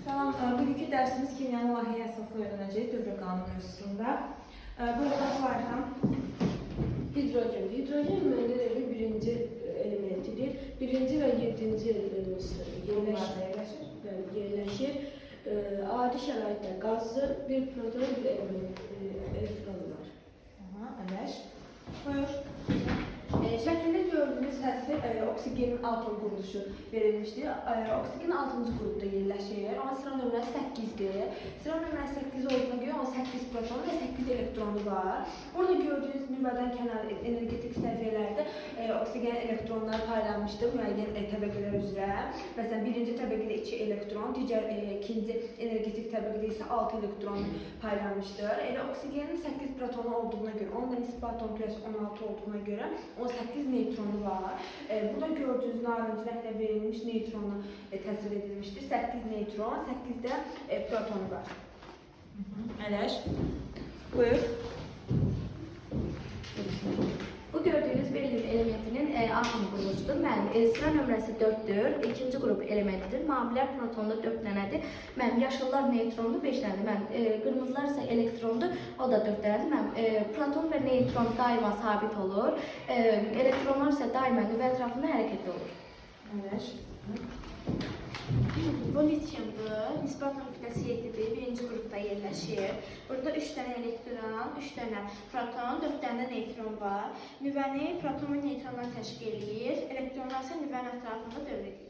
Salam, bugünkü dərsimiz kimyanın layihə əsasını öyrənəcəyik dövr qanunu mövzusunda. Burada var hidrogen. Hidrogen müəyyən birinci elementidir. Birinci və 7-ci yerləşir. Adi şəraitdə qazdır, bir proton, bir elektron var. Ələş. Buyur. Şəkildə gördüyünüz təsvir oksigenin atom quruluşu verilmişdir. Oksigen 6-cı qrupda yerləşir. Onun sıra nömrəsi 8-dir. Sıra nömrəsi 8 olduğuna görə 18 proton və 8 elektronu var. Burada gördüyünüz nüvədən kənar energetik səviyyələrdə oksigen elektronları paylanmışdır müəyyən təbəqələr üzrə. Məsələn, birinci təbəqədə 2 elektron, digər ikinci energetik təbəqədə isə 6 elektron paylanmışdır. Elə oksigenin 8 protonu olduğuna görə, onun da nisbi atom kütləsi 16 olduğuna görə 18 neytronu var. Burada gördüyünüz narıncı rənglə verilmiş neytronu təsvir edilmişdir. 8 neytron, 8-də proton var. Ələş. Buyur. Bu gördüğünüz belirli elementinin atom quruluşudur. Sıra nömrəsi 4'dür. İkinci qrup elementidir. Mavilər protonda 4 dənədir. Yaşıllar neutrondur, 5 dənədir. Qırmızılar isə elektrondur, o da 4 dənədir. Proton və neutron daima sabit olur. Elektronlar isə daima nüvə ətrafında hərəkətdə olur. Ələş. Bu lityumdur. Nisbi atom kütləsi 7'dir. Birinci qrupda yerləşir. Burada 3 dənə elektron, 3 dənə proton, 4 dənə neutron var. Nüvəni proton və neutronlar təşkil edir. Elektronlar isə nüvənin ətrafında dövr edir.